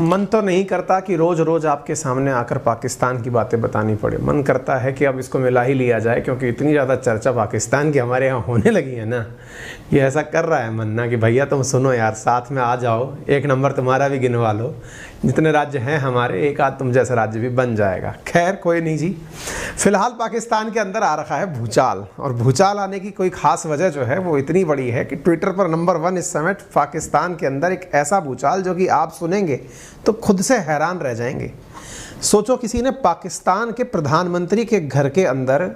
मन तो नहीं करता कि रोज़ रोज़ आपके सामने आकर पाकिस्तान की बातें बतानी पड़े। मन करता है कि अब इसको मिला ही लिया जाए, क्योंकि इतनी ज़्यादा चर्चा पाकिस्तान की हमारे यहाँ होने लगी है ना, ये ऐसा कर रहा है मन ना कि भैया तुम सुनो यार, साथ में आ जाओ, एक नंबर तुम्हारा भी गिनवा लो, जितने राज्य हैं हमारे एक आध तुम जैसा राज्य भी बन जाएगा। खैर कोई नहीं जी। फिलहाल पाकिस्तान के अंदर आ रखा है भूचाल, और भूचाल आने की कोई खास वजह जो है वो इतनी बड़ी है कि ट्विटर पर नंबर 1 इस समय पाकिस्तान के अंदर एक ऐसा भूचाल जो कि आप सुनेंगे तो खुद से हैरान रह जाएंगे। सोचो किसी ने पाकिस्तान के प्रधानमंत्री के घर के अंदर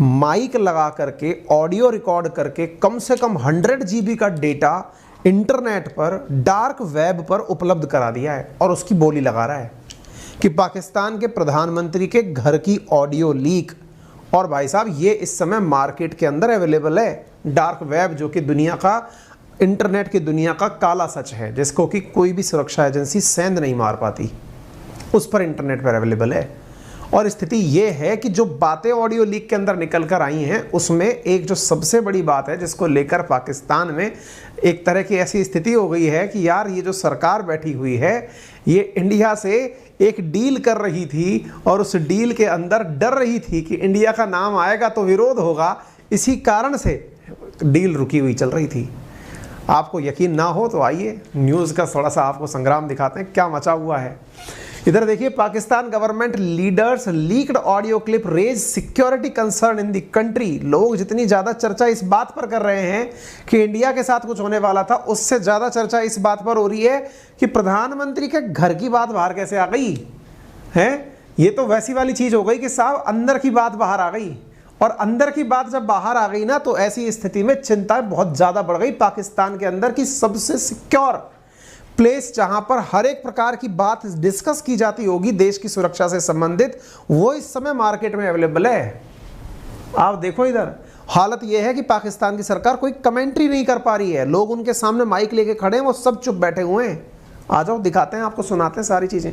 माइक लगा करके ऑडियो रिकॉर्ड करके कम से कम 100 GB का डेटा इंटरनेट पर डार्क वेब पर उपलब्ध करा दिया है, और उसकी बोली लगा रहा है कि पाकिस्तान के प्रधानमंत्री के घर की ऑडियो लीक। और भाई साहब ये इस समय मार्केट के अंदर अवेलेबल है। डार्क वेब जो कि दुनिया का, इंटरनेट की दुनिया का काला सच है, जिसको कि कोई भी सुरक्षा एजेंसी सेंध नहीं मार पाती, उस पर इंटरनेट पर अवेलेबल है। और स्थिति ये है कि जो बातें ऑडियो लीक के अंदर निकल कर आई हैं उसमें एक जो सबसे बड़ी बात है जिसको लेकर पाकिस्तान में एक तरह की ऐसी स्थिति हो गई है कि यार ये जो सरकार बैठी हुई है ये इंडिया से एक डील कर रही थी, और उस डील के अंदर डर रही थी कि इंडिया का नाम आएगा तो विरोध होगा, इसी कारण से डील रुकी हुई चल रही थी। आपको यकीन ना हो तो आइए न्यूज़ का थोड़ा सा आपको संग्राम दिखाते हैं क्या मचा हुआ है। इधर देखिए, Pakistan government leaders leaked audio clip raise security concern in the country. लोग जितनी ज़्यादा चर्चा इस बात पर कर रहे हैं कि इंडिया के साथ कुछ होने वाला था, उससे ज़्यादा चर्चा इस बात पर हो रही है कि प्रधानमंत्री के घर की बात बाहर कैसे आ गई है। ये तो वैसी वाली चीज़ हो गई कि साहब अंदर की बात बाहर आ गई, और अंदर की बात जब बाहर आ गई ना तो ऐसी स्थिति में चिंता बहुत ज़्यादा बढ़ गई। पाकिस्तान के अंदर की सबसे सिक्योर प्लेस जहां पर हर एक प्रकार की बात डिस्कस की जाती होगी देश की सुरक्षा से संबंधित, वो इस समय मार्केट में अवेलेबल है। आप देखो इधर हालत यह है कि पाकिस्तान की सरकार कोई कमेंट्री नहीं कर पा रही है। लोग उनके सामने माइक लेके खड़े हैं, वो सब चुप बैठे हुए हैं। आ जाओ दिखाते हैं आपको, सुनाते हैं सारी चीज़ें।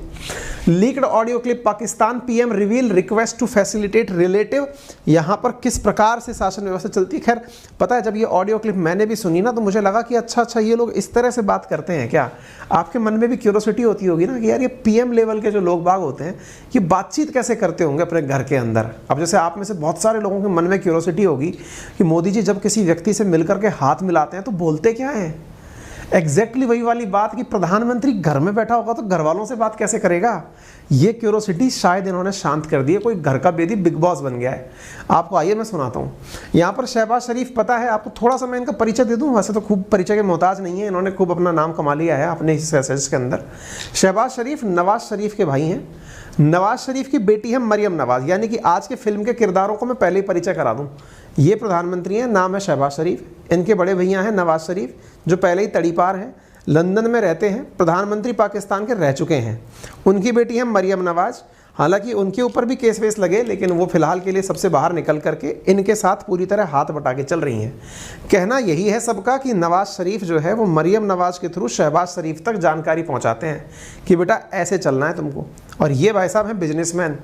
Leaked audio clip, Pakistan PM reveal request to facilitate relative. यहाँ पर किस प्रकार से शासन व्यवस्था चलती है। खैर पता है, जब ये ऑडियो क्लिप मैंने भी सुनी ना तो मुझे लगा कि अच्छा ये लोग इस तरह से बात करते हैं क्या। आपके मन में भी क्यूरोसिटी होती होगी ना कि यार ये पीएम लेवल के जो लोग बाग होते हैं ये बातचीत कैसे करते होंगे अपने घर के अंदर। अब जैसे आप में से बहुत सारे लोगों के मन में क्यूरोसिटी होगी कि मोदी जी जब किसी व्यक्ति से मिलकर के हाथ मिलाते हैं तो बोलते क्या हैं। एग्जैक्टली वही वाली बात कि प्रधानमंत्री घर में बैठा होगा तो घर वालों से बात कैसे करेगा। ये क्यूरोसिटी शायद इन्होंने शांत कर दी है, कोई घर का बेदी बिग बॉस बन गया है। आपको आइए मैं सुनाता हूँ। यहाँ पर शहबाज शरीफ, पता है आपको थोड़ा सा मैं इनका परिचय दे दूँ, वैसे तो खूब परिचय के मोहताज नहीं है, इन्होंने खूब अपना नाम कमा लिया है अपने इस मैसेज के अंदर। शहबाज शरीफ नवाज शरीफ के भाई हैं। नवाज शरीफ की बेटी है मरियम नवाज, यानी कि आज के फिल्म के किरदारों को मैं पहले ही परिचय करा दूं। ये प्रधानमंत्री हैं, नाम है शहबाज शरीफ। इनके बड़े भैया हैं नवाज शरीफ, जो पहले ही तड़ीपार हैं, लंदन में रहते हैं, प्रधानमंत्री पाकिस्तान के रह चुके हैं। उनकी बेटी है मरियम नवाज। हालांकि उनके ऊपर भी केस वेस लगे, लेकिन वो फिलहाल के लिए सबसे बाहर निकल करके इनके साथ पूरी तरह हाथ बटा के चल रही हैं। कहना यही है सबका कि नवाज शरीफ जो है वो मरियम नवाज के थ्रू शहबाज शरीफ तक जानकारी पहुंचाते हैं कि बेटा ऐसे चलना है तुमको। और ये भाई साहब हैं बिजनेसमैन,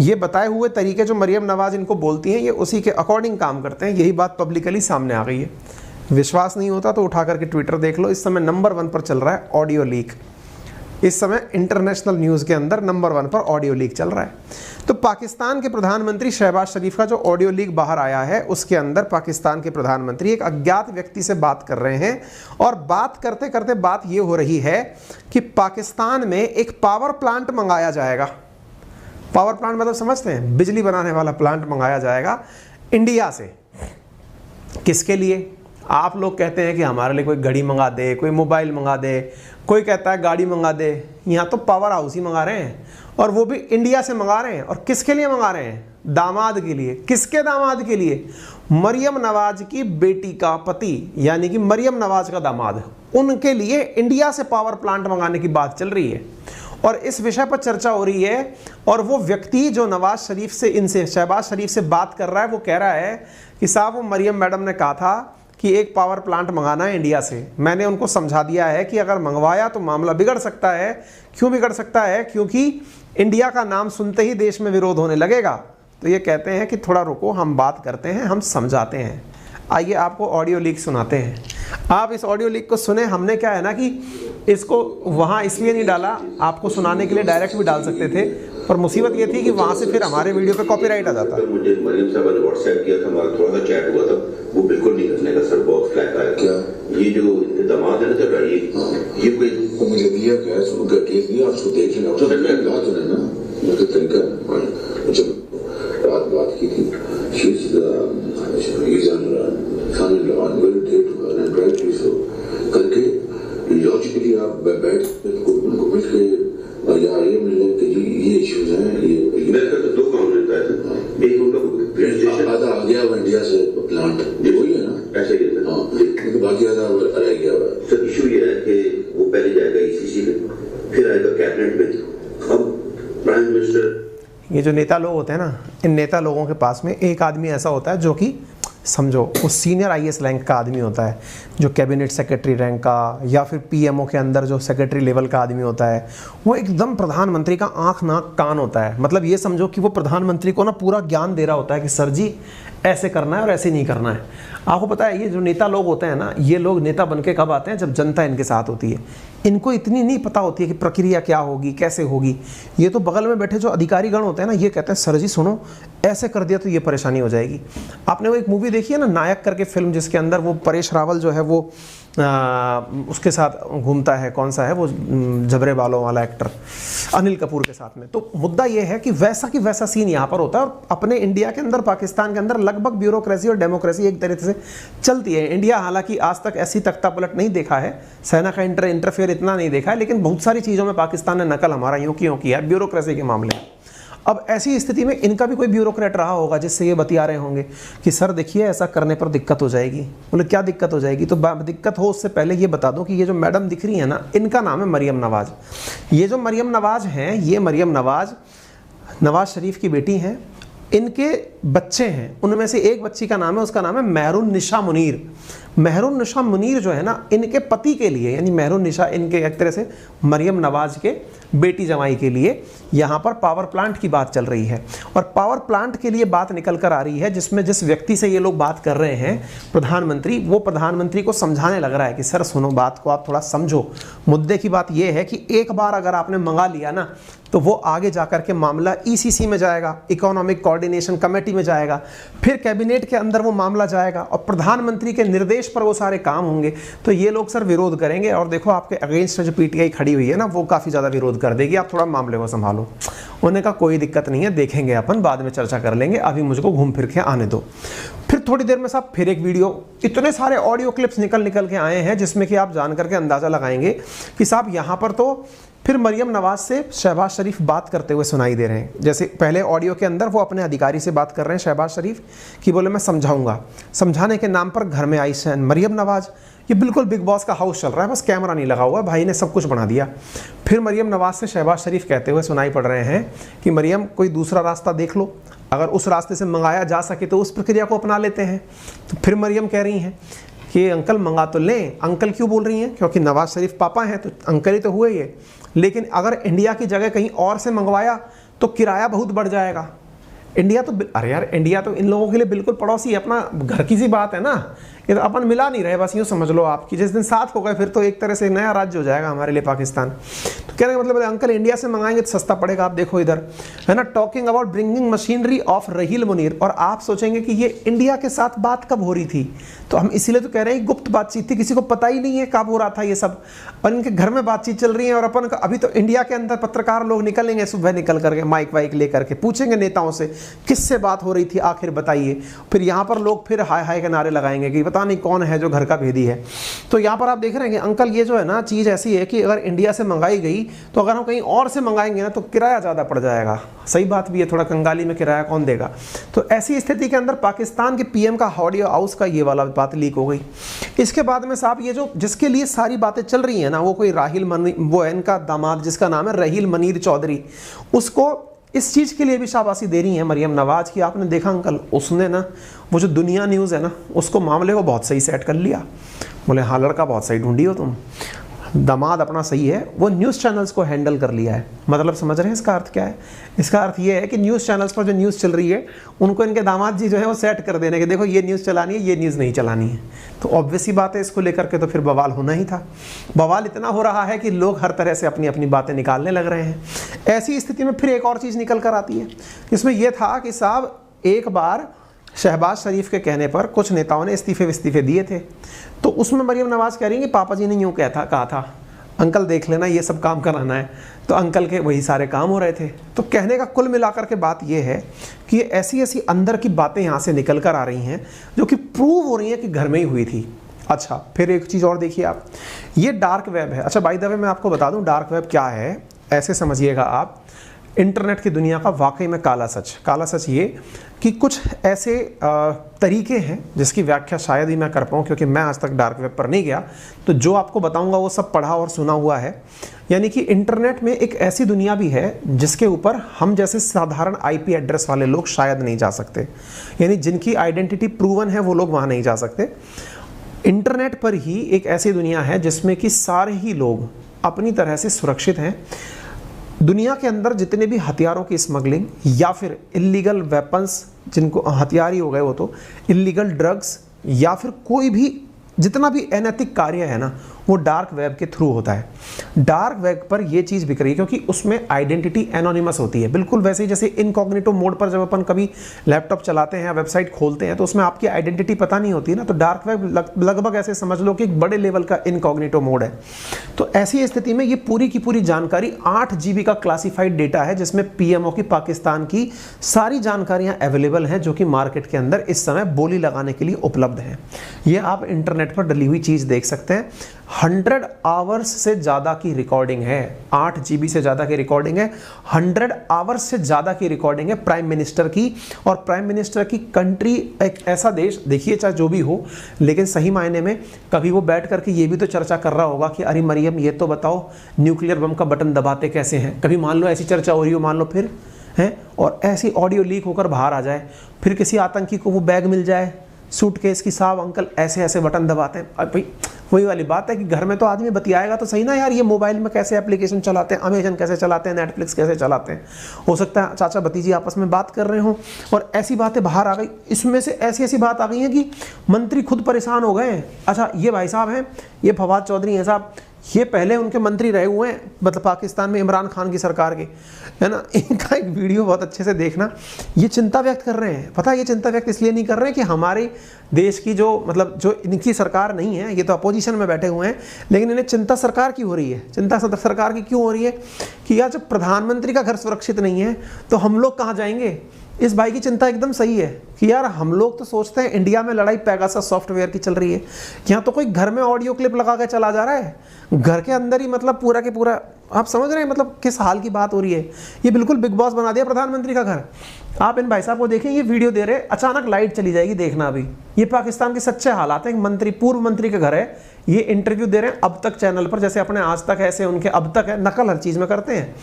ये बताए हुए तरीके जो मरियम नवाज इनको बोलती हैं ये उसी के अकॉर्डिंग काम करते हैं। यही बात पब्लिकली सामने आ गई है। विश्वास नहीं होता तो उठा करके ट्विटर देख लो। इस समय नंबर 1 पर चल रहा है ऑडियो लीक। इस समय इंटरनेशनल न्यूज़ के अंदर नंबर 1 पर ऑडियो लीक चल रहा है। तो पाकिस्तान के प्रधानमंत्री शहबाज शरीफ का जो ऑडियो लीक बाहर आया है उसके अंदर पाकिस्तान के प्रधानमंत्री एक अज्ञात व्यक्ति से बात कर रहे हैं, और बात करते करते बात ये हो रही है कि पाकिस्तान में एक पावर प्लांट मंगाया जाएगा। पावर प्लांट मतलब समझते हैं, बिजली बनाने वाला प्लांट मंगाया जाएगा इंडिया से। किसके लिए? आप लोग कहते हैं कि हमारे लिए कोई घड़ी मंगा दे, कोई मोबाइल मंगा दे, कोई कहता है गाड़ी मंगा दे। यहाँ तो पावर हाउस ही मंगा रहे हैं, और वो भी इंडिया से मंगा रहे हैं। और किसके लिए मंगा रहे हैं? दामाद के लिए। किसके दामाद के लिए? मरियम नवाज की बेटी का पति, यानी कि मरियम नवाज का दामाद, उनके लिए इंडिया से पावर प्लांट मंगाने की बात चल रही है। और इस विषय पर चर्चा हो रही है। और वो व्यक्ति जो नवाज शरीफ से, इनसे शहबाज शरीफ से बात कर रहा है, वो कह रहा है कि साहब वो मरियम मैडम ने कहा था कि एक पावर प्लांट मंगाना है इंडिया से। मैंने उनको समझा दिया है कि अगर मंगवाया तो मामला बिगड़ सकता है। क्यों बिगड़ सकता है? क्योंकि इंडिया का नाम सुनते ही देश में विरोध होने लगेगा। तो ये कहते हैं कि थोड़ा रुको, हम बात करते हैं, हम समझाते हैं। आइए आपको ऑडियो लीक सुनाते हैं। आप इस ऑडियो लीक को सुने। हमने क्या है ना कि इसको वहाँ इसलिए नहीं डाला, आपको सुनाने के लिए डायरेक्ट भी डाल सकते थे, पर मुसीबत ये थी कि वहाँ से फिर हमारे वीडियो पे कॉपीराइट आ जाता। मुझे मरियम साहब ने व्हाट्सएप किया था, हमारा थोड़ा सा चैट हुआ था, वो बिल्कुल नहीं करने का सर, बहुत फ्लैट आया। क्या ये जो दामाद है ना जब ये कोई मुझे दिया क्या है, उनका केस दिया, उसको देख लेना, तो मैं बात सुने ना मुझे तरीका। जब रात बात की थी, she is on very date and rightly so करके लॉजिकली आप बैठ उनको मिल के यार ये मिलने के ये इश्यूज हैं, ये मेरे का तो 2 काम रहता है। एक उनका प्लेन स्टेशन आधा आ गया इंडिया से प्लांट, वही है ना, ऐसा ही है। हाँ, लेकिन बाकी आधा रह गया हुआ। सर इशू ये है कि वो पहले जाएगा ईसीसी में, फिर आएगा कैबिनेट में। अब प्राइम मिनिस्टर, ये जो नेता लोग होते हैं ना, इन नेता लोगों के पास में एक आदमी ऐसा होता है जो कि समझो वो सीनियर आईएएस रैंक का आदमी होता है, जो कैबिनेट सेक्रेटरी रैंक का या फिर पीएमओ के अंदर जो सेक्रेटरी लेवल का आदमी होता है, वो एकदम प्रधानमंत्री का आँख नाक कान होता है। मतलब ये समझो कि वो प्रधानमंत्री को ना पूरा ज्ञान दे रहा होता है कि सर जी ऐसे करना है और ऐसे नहीं करना है। आपको पता है ये जो नेता लोग होते हैं ना, ये लोग नेता बन के कब आते हैं, जब जनता इनके साथ होती है। इनको इतनी नहीं पता होती है कि प्रक्रिया क्या होगी, कैसे होगी। ये तो बगल में बैठे जो अधिकारी गण होते हैं ना, ये कहते हैं सर जी सुनो ऐसे कर दिया तो ये परेशानी हो जाएगी। आपने वो एक मूवी देखी है ना, नायक करके फिल्म, जिसके अंदर वो परेश रावल जो है वो उसके साथ घूमता है, कौन सा है वो जबरे बालों वाला एक्टर, अनिल कपूर के साथ में। तो मुद्दा ये है कि वैसा सीन यहाँ पर होता है। और अपने इंडिया के अंदर, पाकिस्तान के अंदर लगभग ब्यूरोक्रेसी और डेमोक्रेसी एक तरीके से चलती है। इंडिया हालांकि आज तक ऐसी तख्तापलट नहीं देखा है, सेना का इंटरफेयर इतना नहीं देखा है, लेकिन बहुत सारी चीज़ों में पाकिस्तान ने नकल हमारा यूँ की किया है ब्यूरोक्रेसी के मामले में। अब ऐसी स्थिति में इनका भी कोई ब्यूरोक्रेट रहा होगा जिससे ये बतिया रहे होंगे कि सर देखिए ऐसा करने पर दिक्कत हो जाएगी। बोले क्या दिक्कत हो जाएगी? तो दिक्कत हो उससे पहले ये बता दो कि ये जो मैडम दिख रही है ना, इनका नाम है मरियम नवाज। ये जो मरियम नवाज हैं, ये मरियम नवाज शरीफ की बेटी हैं। इनके बच्चे हैं, उनमें से एक बच्ची का नाम है, उसका नाम है मेहरुन्निसा मुनीर। मेहरुन्निसा मुनीर जो है ना, इनके पति के लिए, यानी मेहरुन्निसा इनके एक तरह से मरियम नवाज के बेटी जमाई के लिए यहाँ पर पावर प्लांट की बात चल रही है। और पावर प्लांट के लिए बात निकल कर आ रही है, जिसमें जिस व्यक्ति से ये लोग बात कर रहे हैं प्रधानमंत्री, वो प्रधानमंत्री को समझाने लग रहा है कि सर सुनो, बात को आप थोड़ा समझो। मुद्दे की बात ये है कि एक बार अगर आपने मंगा लिया ना, तो वो आगे जाकर के मामला ईसीसी में जाएगा, इकोनॉमिक कोऑर्डिनेशन कमेटी में जाएगा, फिर कैबिनेट के अंदर वो मामला जाएगा और प्रधानमंत्री के निर्देश पर वो सारे काम होंगे। तो ये लोग सर विरोध करेंगे। और देखो आपके अगेंस्ट जो पीटीआई खड़ी हुई है ना, वो काफ़ी ज़्यादा विरोध कर देगी, आप थोड़ा मामले को संभालो। उन्होंने कहा कोई दिक्कत नहीं है, देखेंगे अपन, बाद में चर्चा कर लेंगे, अभी मुझको घूम फिर के आने दो। फिर थोड़ी देर में साहब फिर एक वीडियो, इतने सारे ऑडियो क्लिप्स निकल के आए हैं जिसमें कि आप जान करके अंदाज़ा लगाएंगे कि साहब यहाँ पर तो फिर मरियम नवाज से शहबाज शरीफ बात करते हुए सुनाई दे रहे हैं। जैसे पहले ऑडियो के अंदर वो अपने अधिकारी से बात कर रहे हैं शहबाज शरीफ कि बोले मैं समझाऊंगा, समझाने के नाम पर घर में आई मरियम नवाज। ये बिल्कुल बिग बॉस का हाउस चल रहा है, बस कैमरा नहीं लगा हुआ, भाई ने सब कुछ बना दिया। फिर मरियम नवाज से शहबाज शरीफ कहते हुए सुनाई पड़ रहे हैं कि मरियम कोई दूसरा रास्ता देख लो, अगर उस रास्ते से मंगाया जा सके तो उस प्रक्रिया को अपना लेते हैं। तो फिर मरियम कह रही हैं कि अंकल मंगा तो लें। अंकल क्यों बोल रही हैं? क्योंकि नवाज शरीफ पापा हैं तो अंकल ही तो हुए ये। लेकिन अगर इंडिया की जगह कहीं और से मंगवाया तो किराया बहुत बढ़ जाएगा। इंडिया तो, अरे यार इंडिया तो इन लोगों के लिए बिल्कुल पड़ोसी, अपना घर की सी बात है ना, ये तो अपन मिला नहीं रहे, बस यूँ समझ लो आपकी। जिस दिन साथ हो गए फिर तो एक तरह से नया राज्य हो जाएगा हमारे लिए पाकिस्तान। तो कहने का मतलब अंकल इंडिया से मंगाएंगे तो सस्ता पड़ेगा, आप देखो इधर है ना, talking about bringing machinery of Raheel Munir. और आप सोचेंगे कि ये इंडिया के साथ बात कब हो रही थी, तो हम इसीलिए तो कह रहे हैं गुप्त बातचीत थी, किसी को पता ही नहीं है कब हो रहा था ये सब, और इनके घर में बातचीत चल रही है। और अपन अभी तो इंडिया के अंदर पत्रकार लोग निकलेंगे सुबह, निकल करके माइक वाइक लेकर के पूछेंगे नेताओं से किससे बात हो रही थी आखिर बताइए। फिर यहाँ पर लोग फिर हाय हाय के नारे लगाएंगे कि पता नहीं कौन है जो घर का भेदी है। तो यहाँ पर आप देख रहे हैं कि अंकल ये जो है ना चीज़ ऐसी है कि अगर इंडिया से मंगाई गई तो अगर हम कहीं और से मंगाएंगे ना तो किराया ज़्यादा पड़ जाएगा। सही बात भी है, थोड़ा कंगाली में किराया कौन देगा। तो ऐसी स्थिति के अंदर पाकिस्तान के पीएम का ऑडियो हाउस का ये वाला बात लीक हो गई। इसके बाद में साहब ये जो जिसके लिए सारी बातें चल रही हैं ना, वो कोई वो है इनका दामाद जिसका नाम है रहील मुनीर चौधरी, उसको इस चीज़ के लिए भी शाबाशी दे रही है मरियम नवाज की। आपने देखा अंकल, उसने ना वो जो दुनिया न्यूज़ है ना, उसको मामले को बहुत सही सेट कर लिया। बोले हाँ लड़का बहुत सही ढूंढी हो तुम, दामाद अपना सही है, वो न्यूज़ चैनल्स को हैंडल कर लिया है। मतलब समझ रहे हैं इसका अर्थ क्या है? इसका अर्थ ये है कि न्यूज़ चैनल्स पर जो न्यूज़ चल रही है उनको इनके दामाद जी जो है वो सेट कर देने के, देखो ये न्यूज़ चलानी है, ये न्यूज़ नहीं चलानी है। तो ऑब्वियस ही बात है, इसको लेकर के तो फिर बवाल होना ही था। बवाल इतना हो रहा है कि लोग हर तरह से अपनी अपनी बातें निकालने लग रहे हैं। ऐसी स्थिति में फिर एक और चीज़ निकल कर आती है, जिसमें यह था कि साहब एक बार शहबाज शरीफ के कहने पर कुछ नेताओं ने इस्तीफे दिए थे। तो उसमें मरीम नवाज़ कह रही हैं कि पापा जी ने यूँ कहा था अंकल देख लेना ये सब काम कराना है, तो अंकल के वही सारे काम हो रहे थे। तो कहने का कुल मिलाकर के बात ये है कि ये ऐसी ऐसी अंदर की बातें यहाँ से निकल कर आ रही हैं जो कि प्रूव हो रही हैं कि घर में ही हुई थी। अच्छा, फिर एक चीज़ और देखिए आप, ये डार्क वेब है। अच्छा बाय द वे मैं आपको बता दूँ डार्क वेब क्या है, ऐसे समझिएगा आप, इंटरनेट की दुनिया का वाकई में काला सच ये कि कुछ ऐसे तरीके हैं जिसकी व्याख्या शायद ही मैं कर पाऊँ, क्योंकि मैं आज तक डार्क वेब पर नहीं गया। तो जो आपको बताऊंगा वो सब पढ़ा और सुना हुआ है। यानी कि इंटरनेट में एक ऐसी दुनिया भी है जिसके ऊपर हम जैसे साधारण IP एड्रेस वाले लोग शायद नहीं जा सकते, यानी जिनकी आइडेंटिटी प्रूवन है वो लोग वहाँ नहीं जा सकते। इंटरनेट पर ही एक ऐसी दुनिया है जिसमें कि सारे ही लोग अपनी तरह से सुरक्षित हैं। दुनिया के अंदर जितने भी हथियारों की स्मगलिंग या फिर इलीगल वेपन्स, जिनको हथियार ही हो गए वो, तो इलीगल ड्रग्स या फिर कोई भी जितना भी अनैतिक कार्य है ना, वो डार्क वेब के थ्रू होता है। डार्क वेब पर ये चीज़ बिक रही है क्योंकि उसमें आइडेंटिटी एनोनिमस होती है, बिल्कुल वैसे ही जैसे इनकॉग्निटो मोड पर जब अपन कभी लैपटॉप चलाते हैं या वेबसाइट खोलते हैं तो उसमें आपकी आइडेंटिटी पता नहीं होती ना। तो डार्क वेब लगभग ऐसे समझ लो कि एक बड़े लेवल का इनकॉग्निटो मोड है। तो ऐसी स्थिति में ये पूरी की पूरी जानकारी 8 GB का क्लासिफाइड डेटा है, जिसमें PMO की पाकिस्तान की सारी जानकारियाँ अवेलेबल हैं जो कि मार्केट के अंदर इस समय बोली लगाने के लिए उपलब्ध हैं। ये आप इंटरनेट पर डली हुई चीज़ देख सकते हैं। 100 आवर्स से ज़्यादा की रिकॉर्डिंग है, 8 GB से ज़्यादा की रिकॉर्डिंग है, 100 आवर्स से ज़्यादा की रिकॉर्डिंग है प्राइम मिनिस्टर की। और प्राइम मिनिस्टर की कंट्री एक ऐसा देश, देखिए चाहे जो भी हो, लेकिन सही मायने में कभी वो बैठ करके ये भी तो चर्चा कर रहा होगा कि अरे मरियम ये तो बताओ न्यूक्लियर बम का बटन दबाते कैसे हैं। कभी मान लो ऐसी चर्चा हो रही हो, मान लो फिर है, और ऐसी ऑडियो लीक होकर बाहर आ जाए, फिर किसी आतंकी को वो बैग मिल जाए सूटकेस की, साहब अंकल ऐसे ऐसे बटन दबाते हैं। अब भाई वही वाली बात है कि घर में तो आदमी बतियाएगा तो सही ना यार, ये मोबाइल में कैसे एप्लीकेशन चलाते हैं, अमेजन कैसे चलाते हैं, नेटफ्लिक्स कैसे चलाते हैं। हो सकता है चाचा भतीजी आपस में बात कर रहे हो और ऐसी बातें बाहर आ गई। इसमें से ऐसी ऐसी बात आ गई है कि मंत्री खुद परेशान हो गए हैं। अच्छा ये भाई साहब हैं, ये फवाद चौधरी हैं साहब, ये पहले उनके मंत्री रहे हुए हैं, मतलब पाकिस्तान में इमरान खान की सरकार के, है ना। इनका एक वीडियो बहुत अच्छे से देखना, ये चिंता व्यक्त कर रहे हैं। पता है ये चिंता व्यक्त इसलिए नहीं कर रहे हैं कि हमारे देश की जो मतलब जो इनकी सरकार नहीं है, ये तो अपोजिशन में बैठे हुए हैं, लेकिन इन्हें चिंता सरकार की हो रही है। चिंता सरकार की क्यों हो रही है कि यार जब प्रधानमंत्री का घर सुरक्षित नहीं है तो हम लोग कहाँ जाएंगे। इस भाई की चिंता एकदम सही है कि यार हम लोग तो सोचते हैं इंडिया में लड़ाई पेगासस सॉफ्टवेयर की चल रही है, यहाँ तो कोई घर में ऑडियो क्लिप लगा के चला जा रहा है, घर के अंदर ही मतलब पूरा के पूरा, आप समझ रहे हैं मतलब किस हाल की बात हो रही है। ये बिल्कुल बिग बॉस बना दिया प्रधानमंत्री का घर। आप इन भाई साहब को देखें, ये वीडियो दे रहे, अचानक लाइट चली जाएगी, देखना अभी। ये पाकिस्तान के सच्चे हालात हैं। मंत्री, पूर्व मंत्री के घर है, ये इंटरव्यू दे रहे हैं अब तक चैनल पर, जैसे अपने आज तक ऐसे उनके अब तक है, नकल हर चीज़ में करते हैं।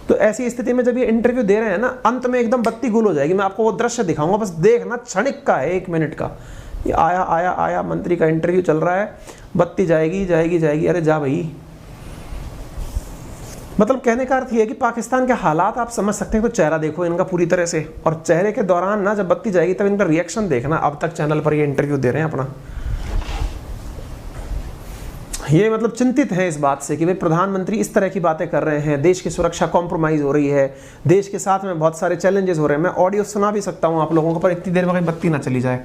तो ऐसी स्थिति में जब ये इंटरव्यू दे रहे हैं ना, अंत में एकदम बत्ती गुल हो जाएगी। मैं आपको वो दृश्य दिखाऊंगा, बस देखना, क्षणिक का है, 1 मिनट का। ये आया मंत्री का इंटरव्यू चल रहा है, बत्ती जाएगी, अरे जा भाई। मतलब कहने का अर्थ ये है कि पाकिस्तान के हालात आप समझ सकते हैं। तो चेहरा देखो इनका पूरी तरह से, और चेहरे के दौरान ना जब बत्ती जाएगी तब इनका रिएक्शन देखना। अब तक चैनल पर ये इंटरव्यू दे रहे हैं अपना, ये मतलब चिंतित है इस बात से कि भाई प्रधानमंत्री इस तरह की बातें कर रहे हैं, देश की सुरक्षा कॉम्प्रोमाइज़ हो रही है, देश के साथ में बहुत सारे चैलेंजेस हो रहे हैं। मैं ऑडियो सुना भी सकता हूँ आप लोगों को, पर इतनी देर में कहीं बत्ती ना चली जाए,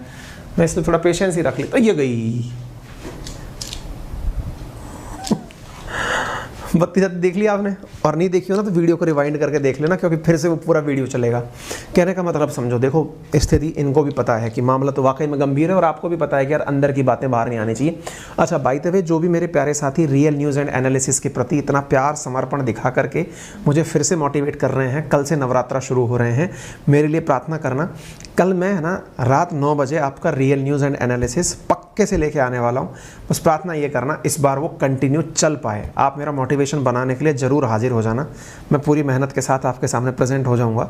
मैं इसलिए थोड़ा पेशेंस ही रख ली। तो ये गई बत्ती देख लिया आपने, और नहीं देखी हो ना तो वीडियो को रिवाइंड करके देख लेना, क्योंकि फिर से वो पूरा वीडियो चलेगा। कहने का मतलब समझो, देखो स्थिति इनको भी पता है कि मामला तो वाकई में गंभीर है, और आपको भी पता है कि यार अंदर की बातें बाहर नहीं आनी चाहिए। अच्छा बाय द वे, जो भी मेरे प्यारे साथी रियल न्यूज़ एंड एनालिसिस के प्रति इतना प्यार समर्पण दिखा करके मुझे फिर से मोटिवेट कर रहे हैं, कल से नवरात्रा शुरू हो रहे हैं, मेरे लिए प्रार्थना करना। कल मैं है ना रात 9 बजे आपका रियल न्यूज़ एंड एनालिसिस पक्के से लेके आने वाला हूँ। बस प्रार्थना ये करना इस बार वो कंटिन्यू चल पाए। आप मेरा मोटिवेशन बनाने के लिए ज़रूर हाजिर हो जाना। मैं पूरी मेहनत के साथ आपके सामने प्रेजेंट हो जाऊँगा।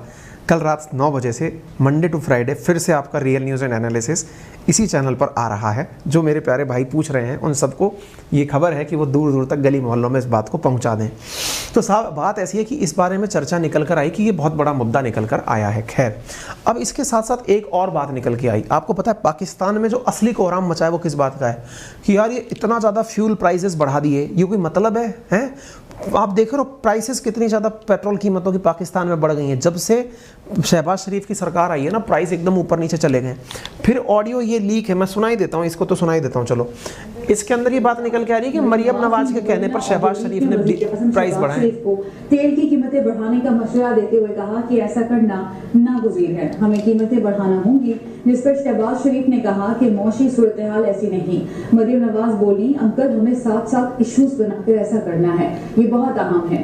कल रात 9 बजे से मंडे टू फ्राइडे फिर से आपका रियल न्यूज़ एंड एनालिसिस इसी चैनल पर आ रहा है। जो मेरे प्यारे भाई पूछ रहे हैं उन सबको ये खबर है कि वो दूर दूर तक गली मोहल्लों में इस बात को पहुंचा दें। तो साहब बात ऐसी है कि इस बारे में चर्चा निकल कर आई कि ये बहुत बड़ा मुद्दा निकल कर आया है। खैर, अब इसके साथ साथ एक और बात निकल के आई। आपको पता है पाकिस्तान में जो असली कोहराम मचा है वो किस बात का है कि यार ये इतना ज़्यादा फ्यूल प्राइसेस बढ़ा दिए, ये कोई मतलब है? आप देख रहे हो प्राइसेस कितनी ज़्यादा पेट्रोल कीमतों की पाकिस्तान में बढ़ गई हैं। जब से शहबाज शरीफ की सरकार आई है ना, प्राइस एकदम ऊपर नीचे चले गए। फिर ऑडियो ये लीक है, मैं सुनाई देता हूँ, इसको तो सुनाई देता हूँ। चलो, इसके अंदर ये बात निकल के आ रही है कि मरियम नवाज के कहने पर शहबाज शरीफ ने प्राइस बढ़ाए। तेल की कीमतें बढ़ाने का मशवरा देते हुए कहा कि ऐसा करना नागुज़ीर है, हमें कीमतें बढ़ाना होंगी। जिस पर शहबाज शरीफ ने कहा कि मौशी सूरत हाल ऐसी नहीं। मरियम नवाज बोली, अंकल हमें साथ साथ इश्यूज बनाकर ऐसा करना है, ये बहुत अहम है।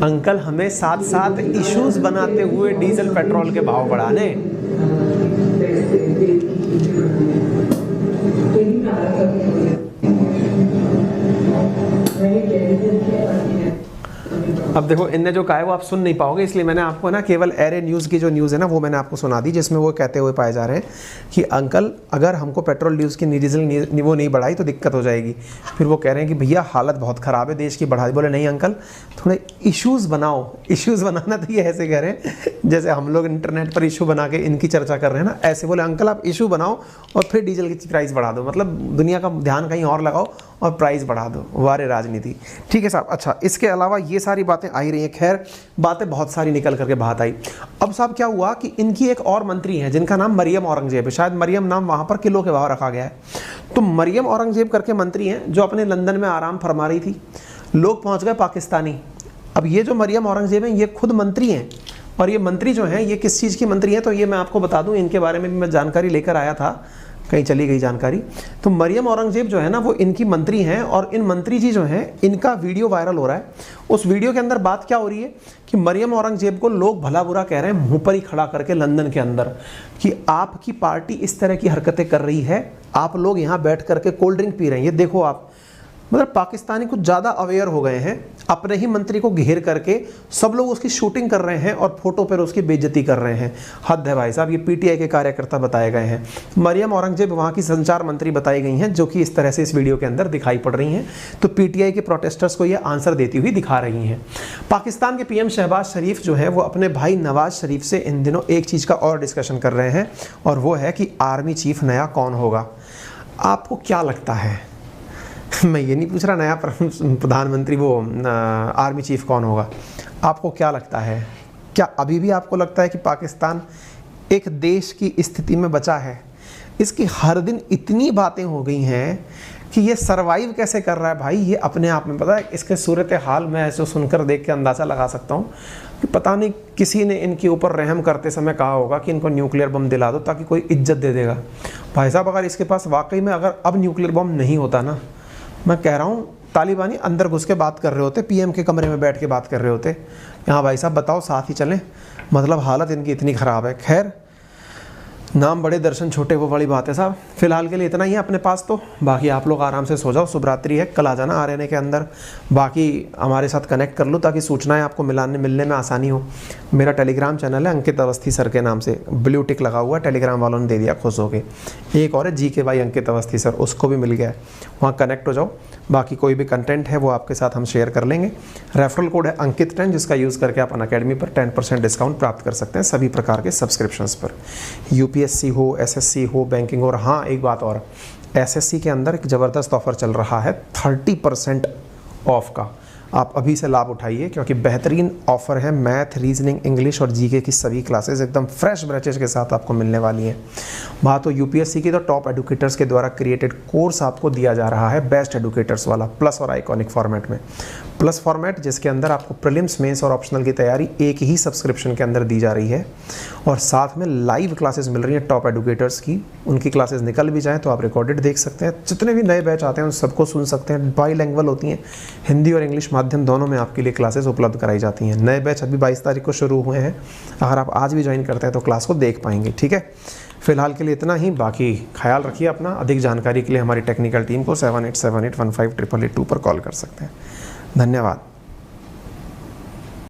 अंकल हमें साथ साथ इश्यूज बनाते हुए डीजल पेट्रोल के भाव बढ़ाने। अब देखो इनने जो कहा है वो आप सुन नहीं पाओगे, इसलिए मैंने आपको ना केवल एरे न्यूज़ की जो न्यूज़ है ना वो मैंने आपको सुना दी, जिसमें वो कहते हुए पाए जा रहे हैं कि अंकल अगर हमको पेट्रोल ड्यूज़ की डीजल वो नहीं बढ़ाई तो दिक्कत हो जाएगी। फिर वो कह रहे हैं कि भैया हालत बहुत ख़राब है देश की, बढ़ा दी। बोले नहीं अंकल थोड़े इश्यूज़ बनाओ। इश्यूज़ बनाना तो ये ऐसे कह रहे हैं जैसे हम लोग इंटरनेट पर इशू बना के इनकी चर्चा कर रहे हैं ना, ऐसे बोले अंकल आप इशू बनाओ और फिर डीजल की प्राइस बढ़ा दो। मतलब दुनिया का ध्यान कहीं और लगाओ और प्राइस बढ़ा दो। वारे राजनीति। ठीक है साहब। अच्छा, इसके अलावा ये सारी बातें आई रही हैं। खैर, बातें बहुत सारी निकल करके बात आई। अब साहब क्या हुआ कि इनकी एक और मंत्री हैं जिनका नाम मरियम औरंगजेब है। शायद मरियम नाम वहाँ पर किलो के भाव रखा गया है। तो मरियम औरंगजेब करके मंत्री हैं जो अपने लंदन में आराम फरमा रही थी। लोग पहुँच गए पाकिस्तानी। अब ये जो मरियम औरंगजेब हैं ये खुद मंत्री हैं, और ये मंत्री जो हैं ये किस चीज़ की मंत्री हैं तो ये मैं आपको बता दूँ, इनके बारे में भी मैं जानकारी लेकर आया था, कहीं चली गई जानकारी। तो मरियम औरंगजेब जो है ना वो इनकी मंत्री हैं, और इन मंत्री जी जो हैं इनका वीडियो वायरल हो रहा है। उस वीडियो के अंदर बात क्या हो रही है कि मरियम औरंगजेब को लोग भला बुरा कह रहे हैं मुंह पर ही खड़ा करके लंदन के अंदर कि आपकी पार्टी इस तरह की हरकतें कर रही है, आप लोग यहाँ बैठ करके कोल्ड ड्रिंक पी रहे हैं, ये देखो आप। मतलब पाकिस्तानी कुछ ज़्यादा अवेयर हो गए हैं, अपने ही मंत्री को घेर करके सब लोग उसकी शूटिंग कर रहे हैं और फोटो पर उसकी बेइज्जती कर रहे हैं। हद है भाई साहब। ये पीटीआई के कार्यकर्ता बताए गए हैं। मरियम औरंगजेब वहाँ की संचार मंत्री बताई गई हैं जो कि इस तरह से इस वीडियो के अंदर दिखाई पड़ रही हैं। तो पीटीआई के प्रोटेस्टर्स को ये आंसर देती हुई दिखा रही हैं। पाकिस्तान के पीएम शहबाज शरीफ जो है वो अपने भाई नवाज शरीफ से इन दिनों एक चीज़ का और डिस्कशन कर रहे हैं, और वो है कि आर्मी चीफ नया कौन होगा। आपको क्या लगता है? मैं ये नहीं पूछ रहा नया प्रधानमंत्री वो आर्मी चीफ कौन होगा। आपको क्या लगता है? क्या अभी भी आपको लगता है कि पाकिस्तान एक देश की स्थिति में बचा है? इसकी हर दिन इतनी बातें हो गई हैं कि ये सरवाइव कैसे कर रहा है भाई, ये अपने आप में पता है। इसके सूरत हाल मैं ऐसे सुनकर देख के अंदाज़ा लगा सकता हूँ कि पता नहीं किसी ने इनके ऊपर रहम करते समय कहा होगा कि इनको न्यूक्लियर बम दिला दो ताकि कोई इज्जत दे देगा। भाई साहब अगर इसके पास वाकई में अगर अब न्यूक्लियर बम नहीं होता ना, मैं कह रहा हूँ तालिबानी अंदर घुस के बात कर रहे होते, पीएम के कमरे में बैठ के बात कर रहे होते, यहाँ भाई साहब बताओ साथ ही चलें। मतलब हालत इनकी इतनी ख़राब है। खैर, नाम बड़े दर्शन छोटे वो बड़ी बात है साहब। फिलहाल के लिए इतना ही है अपने पास। तो बाकी आप लोग आराम से सो जाओ, शुभ रात्रि है। कल आ जाना आरएनए के अंदर, बाकी हमारे साथ कनेक्ट कर लो ताकि सूचनाएं आपको मिलने में आसानी हो। मेरा टेलीग्राम चैनल है अंकित अवस्थी सर के नाम से, ब्लू टिक लगा हुआ है, टेलीग्राम वालों ने दे दिया खुश हो के। एक और है GK भाई अंकित अवस्थी सर, उसको भी मिल गया है, वहाँ कनेक्ट हो जाओ। बाकी कोई भी कंटेंट है वो आपके साथ हम शेयर कर लेंगे। रेफरल कोड है अंकित10, जिसका यूज़ करके आप अनअकैडमी पर 10% डिस्काउंट प्राप्त कर सकते हैं सभी प्रकार के सब्सक्रिप्शंस पर, UPSC हो, SSC हो, बैंकिंग हो। और हाँ एक बात और, SSC के अंदर एक ज़बरदस्त ऑफ़र चल रहा है 30% ऑफ का। आप अभी से लाभ उठाइए क्योंकि बेहतरीन ऑफ़र है। मैथ, रीजनिंग, इंग्लिश और GK की सभी क्लासेस एकदम फ्रेश बैचेज के साथ आपको मिलने वाली हैं। बात हो UPSC की तो टॉप एडुकेटर्स के द्वारा क्रिएटेड कोर्स आपको दिया जा रहा है, बेस्ट एडुकेटर्स वाला, प्लस और आइकॉनिक फॉर्मेट में। प्लस फॉर्मेट जिसके अंदर आपको प्रीलिम्स, मेंस और ऑप्शनल की तैयारी एक ही सब्सक्रिप्शन के अंदर दी जा रही है, और साथ में लाइव क्लासेस मिल रही हैं टॉप एडुकेटर्स की। उनकी क्लासेस निकल भी जाएँ तो आप रिकॉर्डेड देख सकते हैं। जितने भी नए बैच आते हैं उन सबको सुन सकते हैं। बाईलैंग्वेज होती हैं, हिंदी और इंग्लिश माध्यम दोनों में आपके लिए क्लासेस उपलब्ध कराई जाती हैं। नए बैच अभी 22 तारीख को शुरू हुए हैं, अगर आप आज भी ज्वाइन करते हैं तो क्लास को देख पाएंगे। ठीक है, फिलहाल के लिए इतना ही। बाकी ख्याल रखिए अपना। अधिक जानकारी के लिए हमारी टेक्निकल टीम को 7878158882 पर कॉल कर सकते हैं। धन्यवाद।